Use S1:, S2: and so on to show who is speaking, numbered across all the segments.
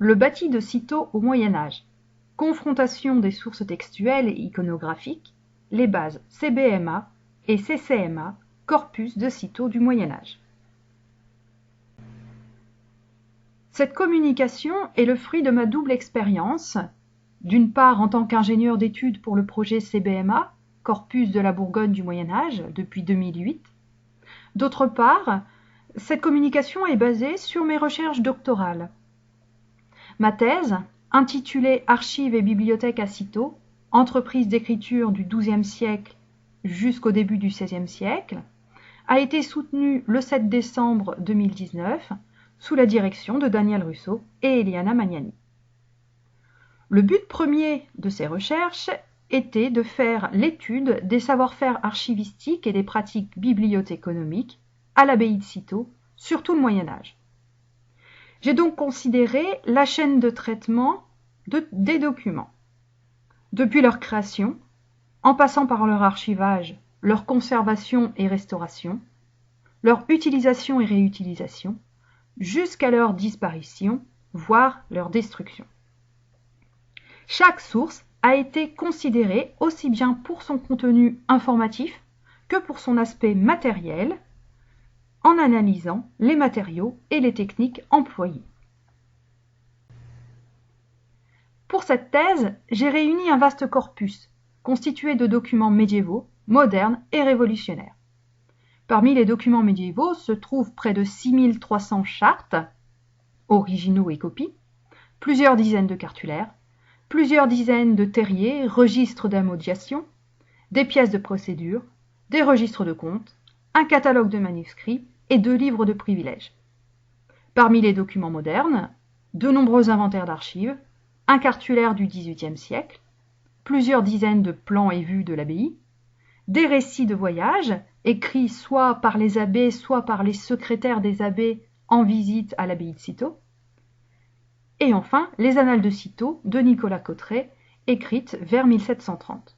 S1: Le bâti de Cîteaux au Moyen Âge. Confrontation des sources textuelles et iconographiques. Les bases CBMA et CCMA, corpus de Cîteaux du Moyen Âge. Cette communication est le fruit de ma double expérience, d'une part en tant qu'ingénieur d'études pour le projet CBMA, corpus de la Bourgogne du Moyen Âge, depuis 2008. D'autre part, cette communication est basée sur mes recherches doctorales. Ma thèse, intitulée Archives et bibliothèques à Cîteaux, entreprise d'écriture du XIIe siècle jusqu'au début du XVIe siècle, a été soutenue le 7 décembre 2019 sous la direction de Daniel Russo et Eliana Magnani. Le but premier de ces recherches était de faire l'étude des savoir-faire archivistiques et des pratiques bibliothéconomiques à l'abbaye de Cîteaux sur tout le Moyen Âge. J'ai donc considéré la chaîne de traitement des documents, depuis leur création, en passant par leur archivage, leur conservation et restauration, leur utilisation et réutilisation, jusqu'à leur disparition, voire leur destruction. Chaque source a été considérée aussi bien pour son contenu informatif que pour son aspect matériel, en analysant les matériaux et les techniques employées. Pour cette thèse, j'ai réuni un vaste corpus, constitué de documents médiévaux, modernes et révolutionnaires. Parmi les documents médiévaux se trouvent près de 6300 chartes, originaux et copies, plusieurs dizaines de cartulaires, plusieurs dizaines de terriers, registres d'ammodiation, des pièces de procédure, des registres de comptes, un catalogue de manuscrits et 2 livres de privilèges. Parmi les documents modernes, de nombreux inventaires d'archives, un cartulaire du XVIIIe siècle, plusieurs dizaines de plans et vues de l'abbaye, des récits de voyage, écrits soit par les abbés, soit par les secrétaires des abbés en visite à l'abbaye de Cîteaux, et enfin les Annales de Cîteaux de Nicolas Cotteret, écrites vers 1730.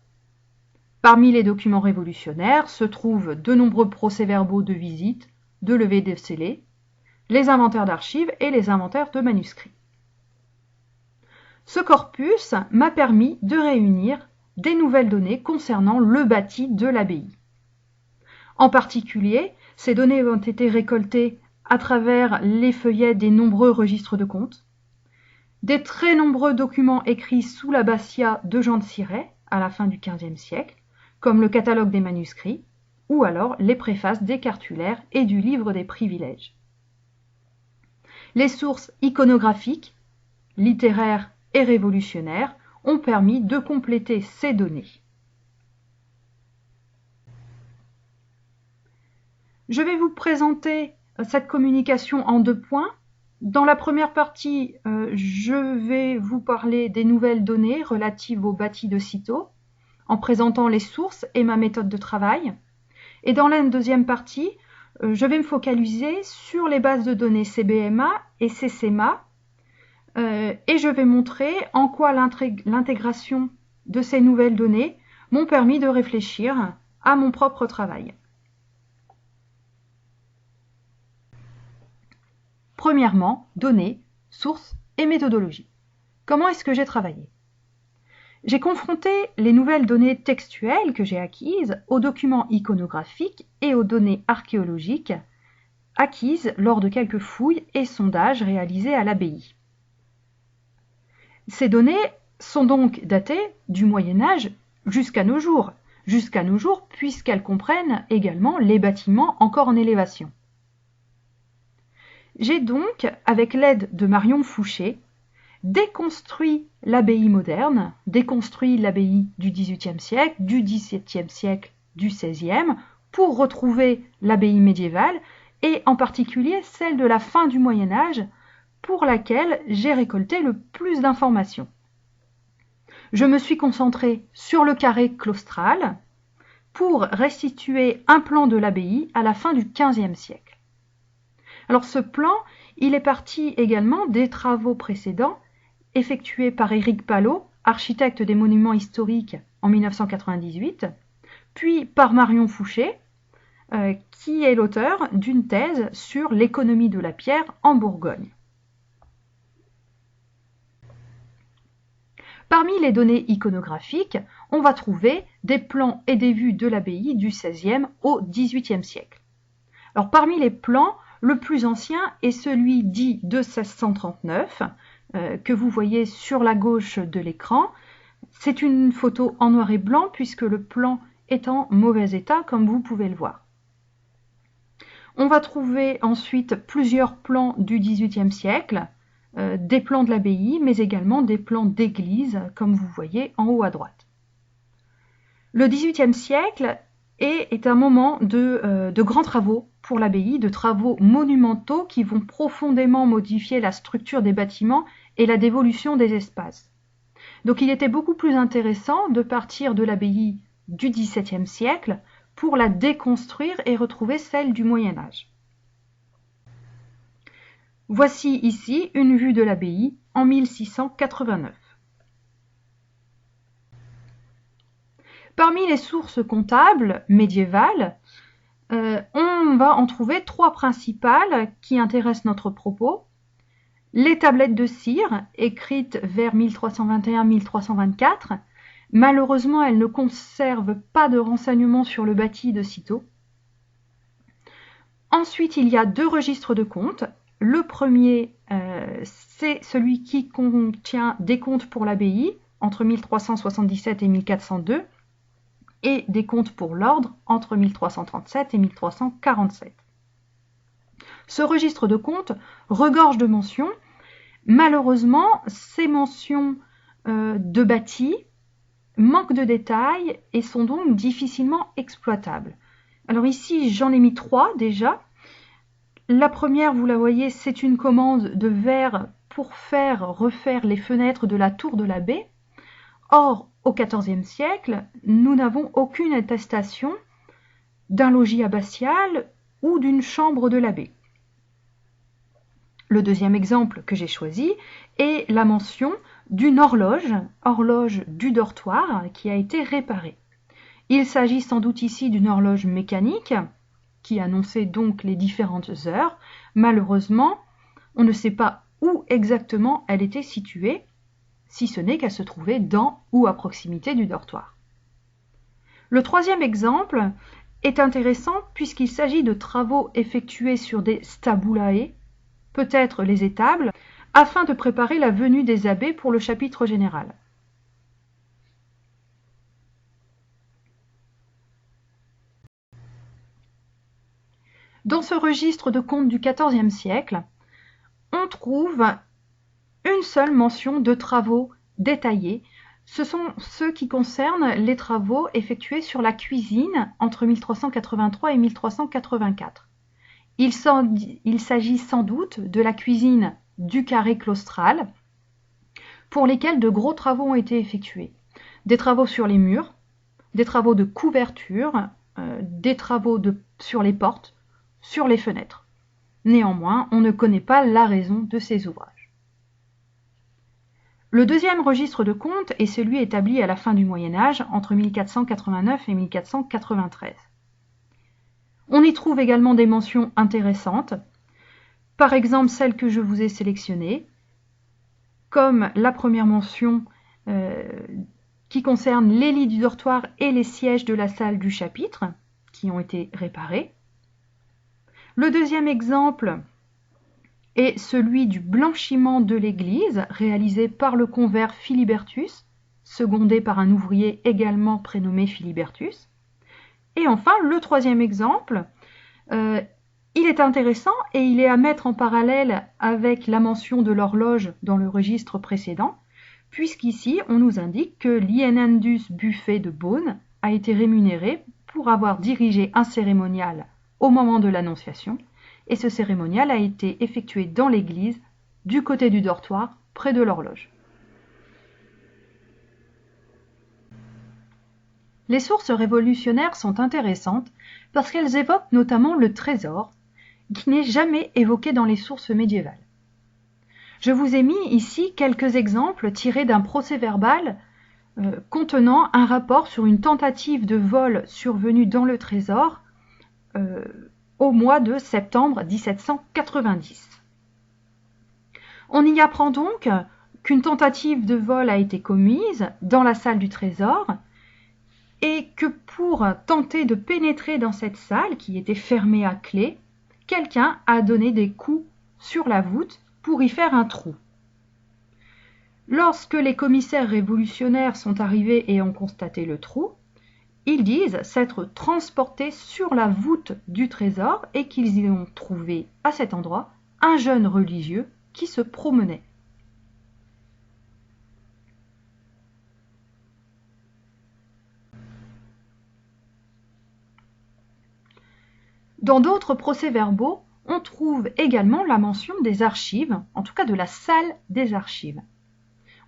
S1: Parmi les documents révolutionnaires se trouvent de nombreux procès-verbaux de visite, de levée de scellés, les inventaires d'archives et les inventaires de manuscrits. Ce corpus m'a permis de réunir des nouvelles données concernant le bâti de l'abbaye. En particulier, ces données ont été récoltées à travers les feuillets des nombreux registres de comptes, des très nombreux documents écrits sous l'abbatiat de Jean de Siret à la fin du XVe siècle, comme le catalogue des manuscrits, ou alors les préfaces des cartulaires et du livre des privilèges. Les sources iconographiques, littéraires et révolutionnaires ont permis de compléter ces données. Je vais vous présenter cette communication en 2 points. Dans la première partie, je vais vous parler des nouvelles données relatives au bâti de Cîteaux, en présentant les sources et ma méthode de travail. Et dans la deuxième partie, je vais me focaliser sur les bases de données CBMA et CCMA, et je vais montrer en quoi l'intégration de ces nouvelles données m'ont permis de réfléchir à mon propre travail. Premièrement, données, sources et méthodologie. Comment est-ce que j'ai travaillé ? J'ai confronté les nouvelles données textuelles que j'ai acquises aux documents iconographiques et aux données archéologiques acquises lors de quelques fouilles et sondages réalisés à l'abbaye. Ces données sont donc datées du Moyen Âge jusqu'à nos jours puisqu'elles comprennent également les bâtiments encore en élévation. J'ai donc, avec l'aide de Marion Fouché, déconstruit l'abbaye moderne, déconstruit l'abbaye du XVIIIe siècle, du XVIIe siècle, du XVIe, pour retrouver l'abbaye médiévale, et en particulier celle de la fin du Moyen Âge, pour laquelle j'ai récolté le plus d'informations. Je me suis concentrée sur le carré claustral pour restituer un plan de l'abbaye à la fin du XVe siècle. Alors ce plan, il est parti également des travaux précédents effectués par Éric Palot, architecte des monuments historiques en 1998, puis par Marion Fouché, qui est l'auteur d'une thèse sur l'économie de la pierre en Bourgogne. Parmi les données iconographiques, on va trouver des plans et des vues de l'abbaye du XVIe au XVIIIe siècle. Alors, parmi les plans, le plus ancien est celui dit de 1639, que vous voyez sur la gauche de l'écran. C'est une photo en noir et blanc puisque le plan est en mauvais état, comme vous pouvez le voir. On va trouver ensuite plusieurs plans du XVIIIe siècle, des plans de l'abbaye, mais également des plans d'église, comme vous voyez en haut à droite. Le XVIIIe siècle est un moment de grands travaux pour l'abbaye, de travaux monumentaux qui vont profondément modifier la structure des bâtiments et la dévolution des espaces. Donc il était beaucoup plus intéressant de partir de l'abbaye du XVIIe siècle pour la déconstruire et retrouver celle du Moyen Âge. Voici ici une vue de l'abbaye en 1689. Parmi les sources comptables médiévales, on va en trouver trois principales qui intéressent notre propos. Les tablettes de cire, écrites vers 1321-1324, malheureusement elles ne conservent pas de renseignements sur le bâti de sitôt. Ensuite, il y a deux registres de comptes. Le premier, c'est celui qui contient des comptes pour l'abbaye entre 1377 et 1402 et des comptes pour l'ordre entre 1337 et 1347. Ce registre de comptes regorge de mentions. Malheureusement, ces mentions de bâti manquent de détails et sont donc difficilement exploitables. Alors ici, j'en ai mis trois déjà. La première, vous la voyez, c'est une commande de verre pour refaire les fenêtres de la tour de l'abbé. Or, au XIVe siècle, nous n'avons aucune attestation d'un logis abbatial ou d'une chambre de l'abbé. Le deuxième exemple que j'ai choisi est la mention d'une horloge du dortoir qui a été réparée. Il s'agit sans doute ici d'une horloge mécanique qui annonçait donc les différentes heures. Malheureusement, on ne sait pas où exactement elle était située, si ce n'est qu'elle se trouvait dans ou à proximité du dortoir. Le troisième exemple est intéressant puisqu'il s'agit de travaux effectués sur des stabulae, peut-être les étables, afin de préparer la venue des abbés pour le chapitre général. Dans ce registre de comptes du XIVe siècle, on trouve une seule mention de travaux détaillés. Ce sont ceux qui concernent les travaux effectués sur la cuisine entre 1383 et 1384. Il s'agit sans doute de la cuisine du carré claustral, pour lesquels de gros travaux ont été effectués. Des travaux sur les murs, des travaux de couverture, des travaux sur les portes, sur les fenêtres. Néanmoins, on ne connaît pas la raison de ces ouvrages. Le deuxième registre de comptes est celui établi à la fin du Moyen Âge, entre 1489 et 1493. On y trouve également des mentions intéressantes, par exemple celle que je vous ai sélectionnée, comme la première mention qui concerne les lits du dortoir et les sièges de la salle du chapitre, qui ont été réparés. Le deuxième exemple est celui du blanchiment de l'église, réalisé par le convers Philibertus, secondé par un ouvrier également prénommé Philibertus. Et enfin, le troisième exemple, il est intéressant et il est à mettre en parallèle avec la mention de l'horloge dans le registre précédent, puisqu'ici on nous indique que Lienendus Buffet de Beaune a été rémunéré pour avoir dirigé un cérémonial au moment de l'Annonciation, et ce cérémonial a été effectué dans l'église, du côté du dortoir, près de l'horloge. Les sources révolutionnaires sont intéressantes parce qu'elles évoquent notamment le trésor, qui n'est jamais évoqué dans les sources médiévales. Je vous ai mis ici quelques exemples tirés d'un procès-verbal contenant un rapport sur une tentative de vol survenue dans le trésor au mois de septembre 1790. On y apprend donc qu'une tentative de vol a été commise dans la salle du trésor et que pour tenter de pénétrer dans cette salle qui était fermée à clé, quelqu'un a donné des coups sur la voûte pour y faire un trou. Lorsque les commissaires révolutionnaires sont arrivés et ont constaté le trou, ils disent s'être transportés sur la voûte du trésor et qu'ils y ont trouvé à cet endroit un jeune religieux qui se promenait. Dans d'autres procès-verbaux, on trouve également la mention des archives, en tout cas de la salle des archives.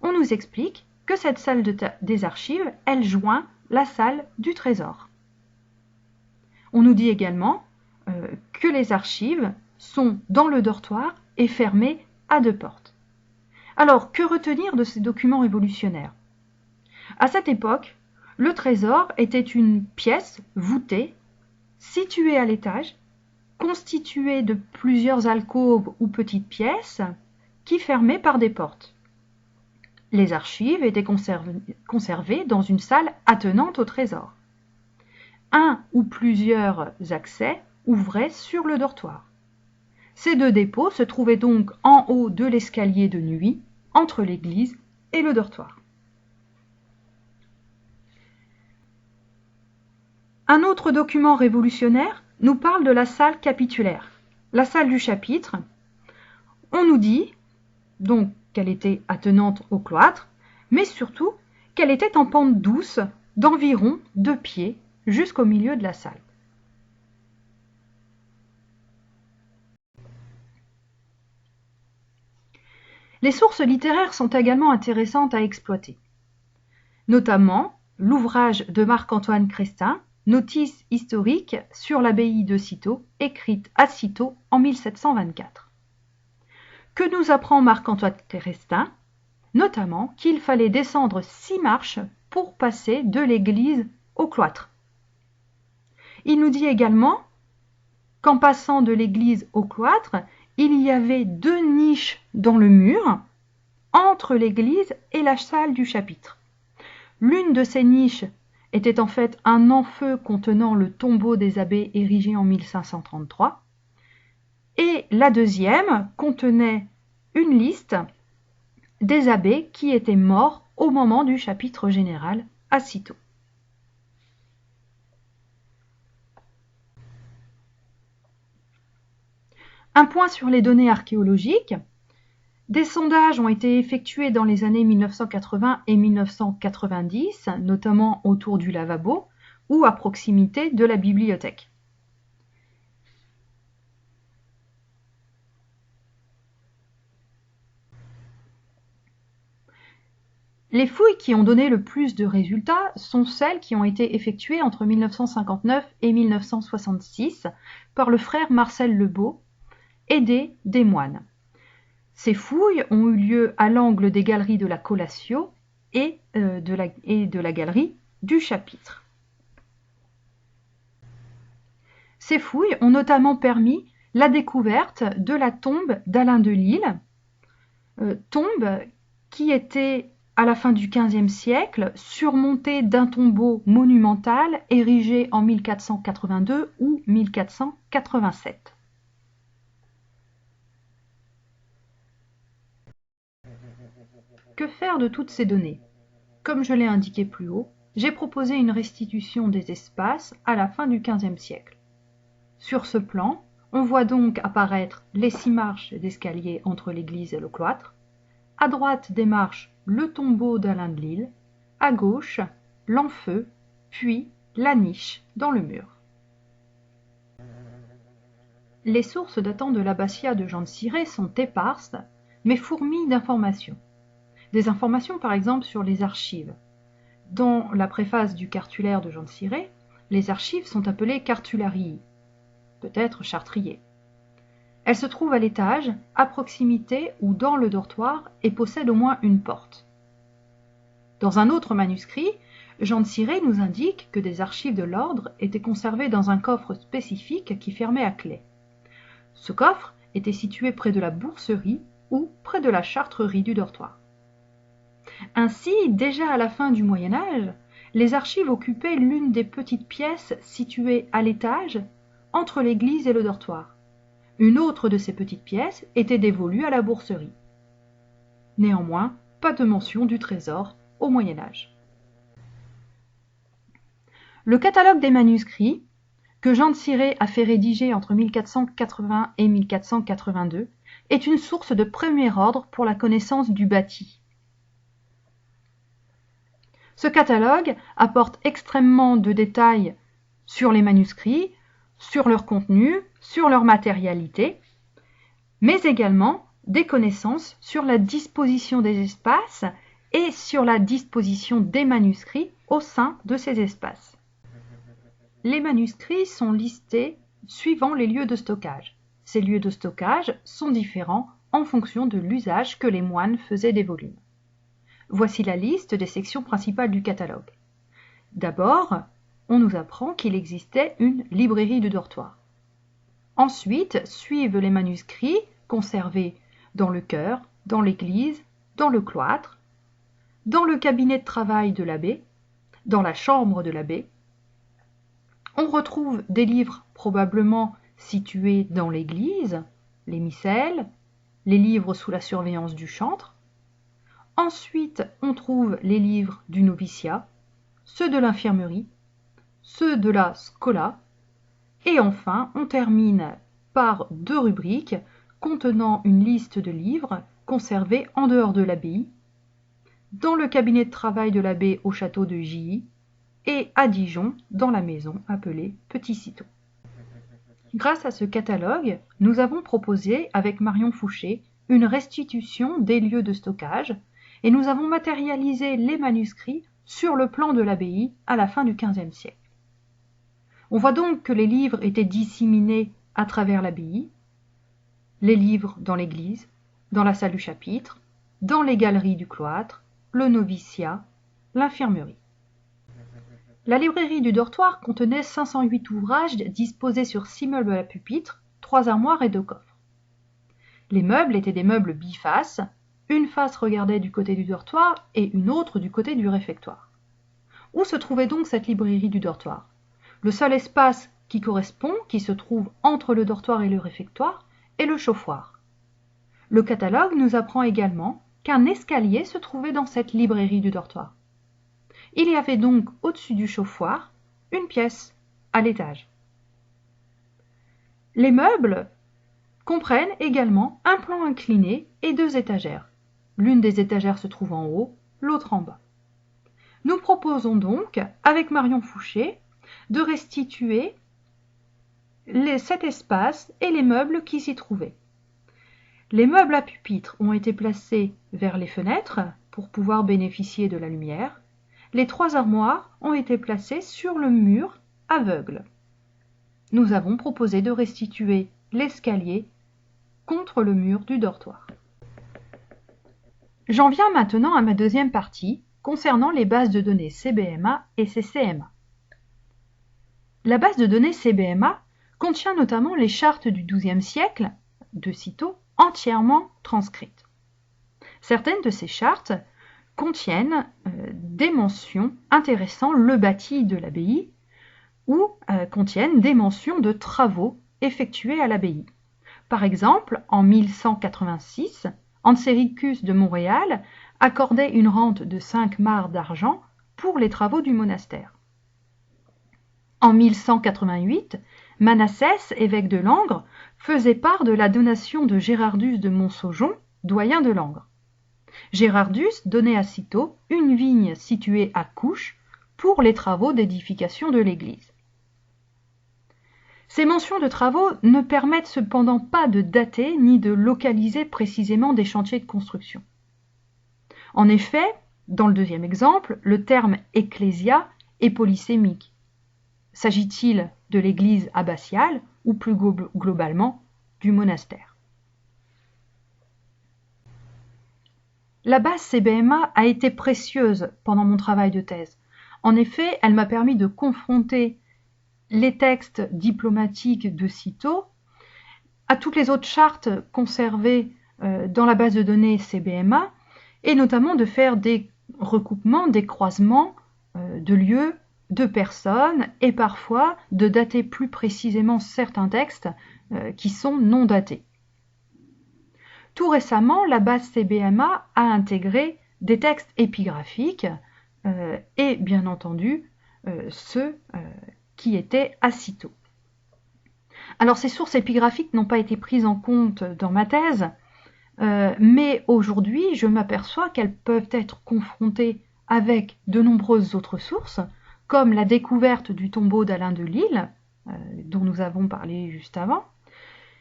S1: On nous explique que cette salle des archives, elle joint la salle du trésor. On nous dit également que les archives sont dans le dortoir et fermées à 2 portes. Alors, que retenir de ces documents révolutionnaires? À cette époque, le trésor était une pièce voûtée, située à l'étage, constituée de plusieurs alcôves ou petites pièces qui fermaient par des portes. Les archives étaient conservées dans une salle attenante au trésor. Un ou plusieurs accès ouvraient sur le dortoir. Ces 2 dépôts se trouvaient donc en haut de l'escalier de nuit, entre l'église et le dortoir. Un autre document révolutionnaire nous parle de la salle capitulaire, la salle du chapitre. On nous dit donc qu'elle était attenante au cloître, mais surtout qu'elle était en pente douce d'environ 2 pieds jusqu'au milieu de la salle. Les sources littéraires sont également intéressantes à exploiter, notamment l'ouvrage de Marc-Antoine Crestin, Notice historique sur l'abbaye de Cîteaux, écrite à Cîteaux en 1724. Que nous apprend Marc-Antoine Crestin? Notamment qu'il fallait descendre 6 marches pour passer de l'église au cloître. Il nous dit également qu'en passant de l'église au cloître, il y avait 2 niches dans le mur entre l'église et la salle du chapitre. L'une de ces niches était en fait un enfeu contenant le tombeau des abbés érigé en 1533, et la deuxième contenait une liste des abbés qui étaient morts au moment du chapitre général à Cîteaux. Un point sur les données archéologiques. Des sondages ont été effectués dans les années 1980 et 1990, notamment autour du lavabo ou à proximité de la bibliothèque. Les fouilles qui ont donné le plus de résultats sont celles qui ont été effectuées entre 1959 et 1966 par le frère Marcel Lebeau, aidé des moines. Ces fouilles ont eu lieu à l'angle des galeries de la Collatio et de la galerie du chapitre. Ces fouilles ont notamment permis la découverte de la tombe d'Alain de Lille, tombe qui était à la fin du XVe siècle surmontée d'un tombeau monumental érigé en 1482 ou 1487. Que faire de toutes ces données? Comme je l'ai indiqué plus haut, j'ai proposé une restitution des espaces à la fin du XVe siècle. Sur ce plan, on voit donc apparaître les 6 marches d'escalier entre l'église et le cloître. À droite des marches, le tombeau d'Alain de Lille. À gauche, l'enfeu, puis la niche dans le mur. Les sources datant de l'abbatiat de Jean de Cirey sont éparses, mais fourmillent d'informations. Des informations par exemple sur les archives. Dans la préface du cartulaire de Jean de Cirey, les archives sont appelées cartularii, peut-être chartriers. Elles se trouvent à l'étage, à proximité ou dans le dortoir et possèdent au moins une porte. Dans un autre manuscrit, Jean de Cirey nous indique que des archives de l'ordre étaient conservées dans un coffre spécifique qui fermait à clé. Ce coffre était situé près de la bourserie ou près de la chartrerie du dortoir. Ainsi, déjà à la fin du Moyen Âge, les archives occupaient l'une des petites pièces situées à l'étage entre l'église et le dortoir. Une autre de ces petites pièces était dévolue à la bourserie. Néanmoins, pas de mention du trésor au Moyen Âge. Le catalogue des manuscrits, que Jean de Cirey a fait rédiger entre 1480 et 1482, est une source de premier ordre pour la connaissance du bâti. Ce catalogue apporte extrêmement de détails sur les manuscrits, sur leur contenu, sur leur matérialité, mais également des connaissances sur la disposition des espaces et sur la disposition des manuscrits au sein de ces espaces. Les manuscrits sont listés suivant les lieux de stockage. Ces lieux de stockage sont différents en fonction de l'usage que les moines faisaient des volumes. Voici la liste des sections principales du catalogue. D'abord, on nous apprend qu'il existait une librairie de dortoir. Ensuite, suivent les manuscrits conservés dans le chœur, dans l'église, dans le cloître, dans le cabinet de travail de l'abbé, dans la chambre de l'abbé. On retrouve des livres probablement situés dans l'église, les missels, les livres sous la surveillance du chantre. Ensuite, on trouve les livres du noviciat, ceux de l'infirmerie, ceux de la scola, et enfin, on termine par 2 rubriques contenant une liste de livres conservés en dehors de l'abbaye, dans le cabinet de travail de l'abbé au château de Gilly, et à Dijon, dans la maison appelée Petit Cîteaux. Grâce à ce catalogue, nous avons proposé, avec Marion Fouché, une restitution des lieux de stockage, et nous avons matérialisé les manuscrits sur le plan de l'abbaye à la fin du XVe siècle. On voit donc que les livres étaient disséminés à travers l'abbaye, les livres dans l'église, dans la salle du chapitre, dans les galeries du cloître, le noviciat, l'infirmerie. La librairie du dortoir contenait 508 ouvrages disposés sur 6 meubles à pupitre, 3 armoires et 2 coffres. Les meubles étaient des meubles bifaces, une face regardait du côté du dortoir et une autre du côté du réfectoire. Où se trouvait donc cette librairie du dortoir? Le seul espace qui correspond, qui se trouve entre le dortoir et le réfectoire, est le chauffoir. Le catalogue nous apprend également qu'un escalier se trouvait dans cette librairie du dortoir. Il y avait donc au-dessus du chauffoir une pièce à l'étage. Les meubles comprennent également un plan incliné et 2 étagères. L'une des étagères se trouve en haut, l'autre en bas. Nous proposons donc, avec Marion Fouché, de restituer cet espace et les meubles qui s'y trouvaient. Les meubles à pupitre ont été placés vers les fenêtres pour pouvoir bénéficier de la lumière. Les 3 armoires ont été placées sur le mur aveugle. Nous avons proposé de restituer l'escalier contre le mur du dortoir. J'en viens maintenant à ma deuxième partie concernant les bases de données CBMA et CCMA. La base de données CBMA contient notamment les chartes du XIIe siècle de Cîteaux entièrement transcrites. Certaines de ces chartes contiennent des mentions intéressant le bâti de l'abbaye ou contiennent des mentions de travaux effectués à l'abbaye. Par exemple, en 1186, Anséricus de Montréal accordait une rente de 5 marcs d'argent pour les travaux du monastère. En 1188, Manassès, évêque de Langres, faisait part de la donation de Gérardus de Montsaujon, doyen de Langres. Gérardus donnait à Cîteaux une vigne située à Couches pour les travaux d'édification de l'église. Ces mentions de travaux ne permettent cependant pas de dater ni de localiser précisément des chantiers de construction. En effet, dans le deuxième exemple, le terme « ecclésia » est polysémique. S'agit-il de l'église abbatiale ou plus globalement du monastère? La base CBMA a été précieuse pendant mon travail de thèse. En effet, elle m'a permis de confronter les textes diplomatiques de Cîteaux à toutes les autres chartes conservées dans la base de données CBMA et notamment de faire des recoupements, des croisements de lieux, de personnes, et parfois de dater plus précisément certains textes qui sont non datés. Tout récemment, la base CBMA a intégré des textes épigraphiques et bien entendu ceux qui étaient à Cîteaux. Alors ces sources épigraphiques n'ont pas été prises en compte dans ma thèse, mais aujourd'hui je m'aperçois qu'elles peuvent être confrontées avec de nombreuses autres sources, comme la découverte du tombeau d'Alain de Lille, dont nous avons parlé juste avant,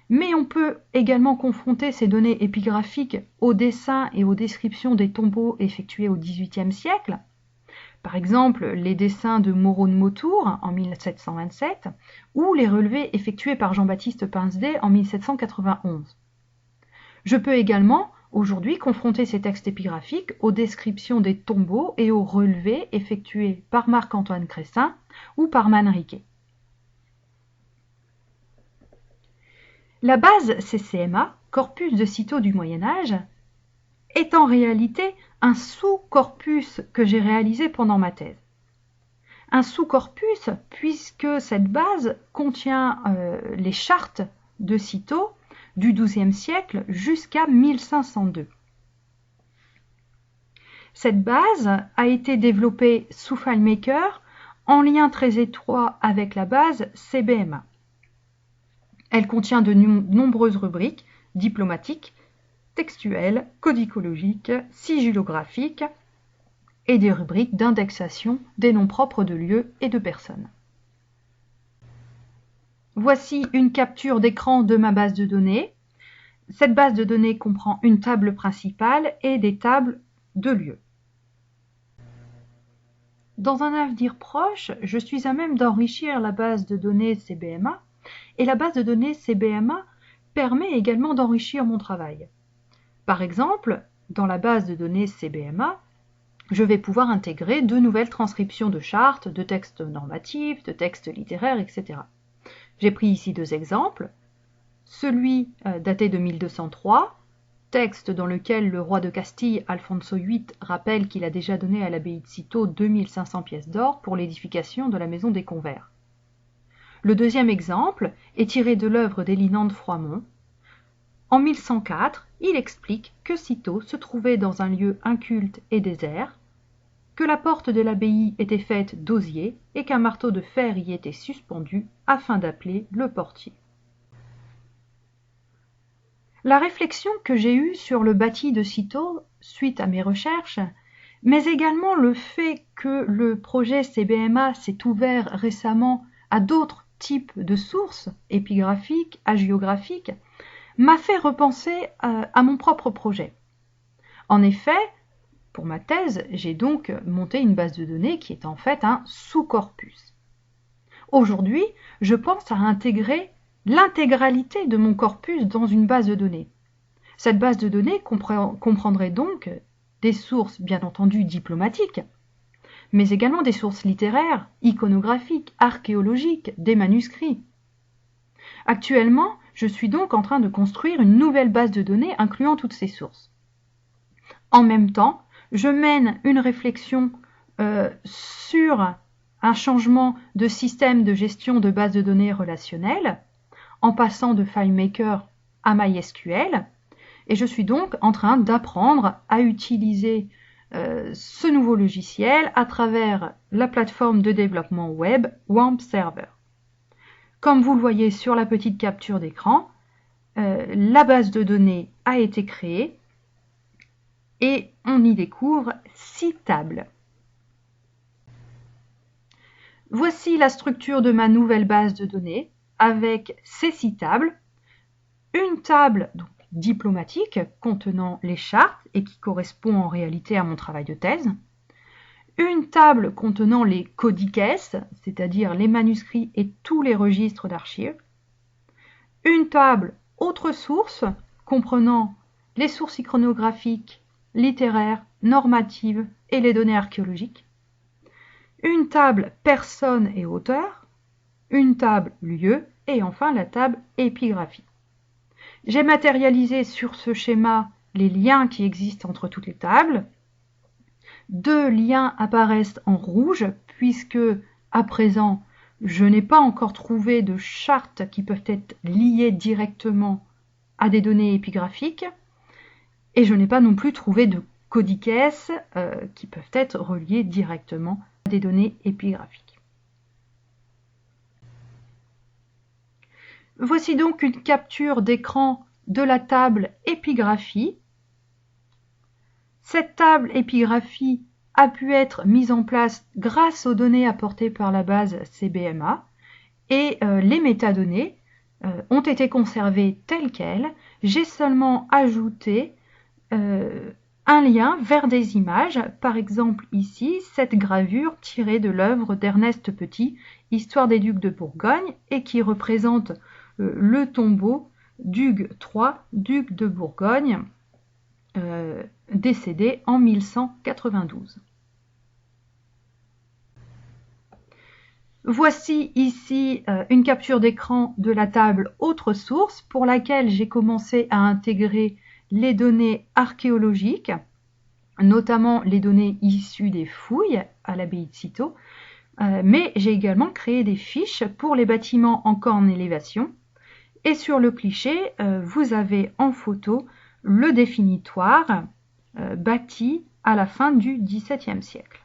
S1: mais on peut également confronter ces données épigraphiques aux dessins et aux descriptions des tombeaux effectués au XVIIIe siècle, par exemple les dessins de Moreau de Mautour en 1727 ou les relevés effectués par Jean-Baptiste Pinsday en 1791. Je peux également aujourd'hui confronter ces textes épigraphiques aux descriptions des tombeaux et aux relevés effectués par Marc-Antoine Cressin ou par Manriquet. La base CCMA, corpus de Cîteaux du Moyen-Âge, est en réalité un sous-corpus que j'ai réalisé pendant ma thèse. Un sous-corpus puisque cette base contient les chartes de Cîteaux du XIIe siècle jusqu'à 1502. Cette base a été développée sous FileMaker en lien très étroit avec la base CBMA. Elle contient de nombreuses rubriques diplomatiques, textuelles, codicologiques, sigillographiques et des rubriques d'indexation des noms propres de lieux et de personnes. Voici une capture d'écran de ma base de données. Cette base de données comprend une table principale et des tables de lieux. Dans un avenir proche, je suis à même d'enrichir la base de données CBMA et la base de données CBMA permet également d'enrichir mon travail. Par exemple, dans la base de données CBMA, je vais pouvoir intégrer de nouvelles transcriptions de chartes, de textes normatifs, de textes littéraires, etc. J'ai pris ici deux exemples. Celui daté de 1203, texte dans lequel le roi de Castille, Alfonso VIII, rappelle qu'il a déjà donné à l'abbaye de Cîteaux 2500 pièces d'or pour l'édification de la maison des Convers. Le deuxième exemple est tiré de l'œuvre d'Élinand de Froimont. En 1104, il explique que Cîteaux se trouvait dans un lieu inculte et désert, que la porte de l'abbaye était faite d'osier et qu'un marteau de fer y était suspendu afin d'appeler le portier. La réflexion que j'ai eue sur le bâti de Cîteaux suite à mes recherches, mais également le fait que le projet CBMA s'est ouvert récemment à d'autres types de sources épigraphiques, hagiographiques, m'a fait repenser à mon propre projet. En effet, pour ma thèse, j'ai donc monté une base de données qui est en fait un sous-corpus. Aujourd'hui, je pense à intégrer l'intégralité de mon corpus dans une base de données. Cette base de données comprendrait donc des sources bien entendu diplomatiques, mais également des sources littéraires, iconographiques, archéologiques, des manuscrits. Actuellement, je suis donc en train de construire une nouvelle base de données incluant toutes ces sources. En même temps, je mène une réflexion sur un changement de système de gestion de base de données relationnelles, en passant de FileMaker à MySQL, et je suis donc en train d'apprendre à utiliser ce nouveau logiciel à travers la plateforme de développement web WAMP Server. Comme vous le voyez sur la petite capture d'écran, la base de données a été créée et on y découvre 6 tables. Voici la structure de ma nouvelle base de données avec ces 6 tables. Une table donc, diplomatique contenant les chartes et qui correspond en réalité à mon travail de thèse. Une table contenant les codices, c'est-à-dire les manuscrits et tous les registres d'archives. Une table autres sources comprenant les sources iconographiques, littéraires, normatives et les données archéologiques. Une table personnes et auteurs. Une table lieux et enfin la table épigraphie. J'ai matérialisé sur ce schéma les liens qui existent entre toutes les tables. 2 liens apparaissent en rouge puisque, à présent, je n'ai pas encore trouvé de chartes qui peuvent être liées directement à des données épigraphiques et je n'ai pas non plus trouvé de codices qui peuvent être reliés directement à des données épigraphiques. Voici donc une capture d'écran de la table épigraphie. Cette table épigraphie a pu être mise en place grâce aux données apportées par la base CBMA et les métadonnées ont été conservées telles quelles. J'ai seulement ajouté un lien vers des images, par exemple ici, cette gravure tirée de l'œuvre d'Ernest Petit, Histoire des ducs de Bourgogne, et qui représente le tombeau d'Hugues III, duc de Bourgogne, décédé en 1192. Voici ici une capture d'écran de la table Autres sources pour laquelle j'ai commencé à intégrer les données archéologiques, notamment les données issues des fouilles à l'abbaye de Cîteaux, mais j'ai également créé des fiches pour les bâtiments encore en élévation. Et sur le cliché, vous avez en photo le définitoire bâti à la fin du XVIIe siècle.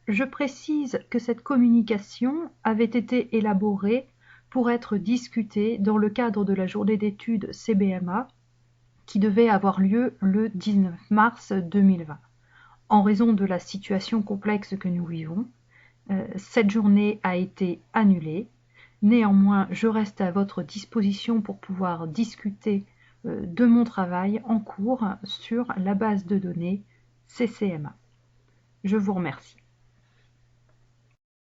S1: Je précise que cette communication avait été élaborée pour être discutée dans le cadre de la journée d'études CBMA qui devait avoir lieu le 19 mars 2020. En raison de la situation complexe que nous vivons, cette journée a été annulée. Néanmoins, je reste à votre disposition pour pouvoir discuter de mon travail en cours sur la base de données CCMA. Je vous remercie.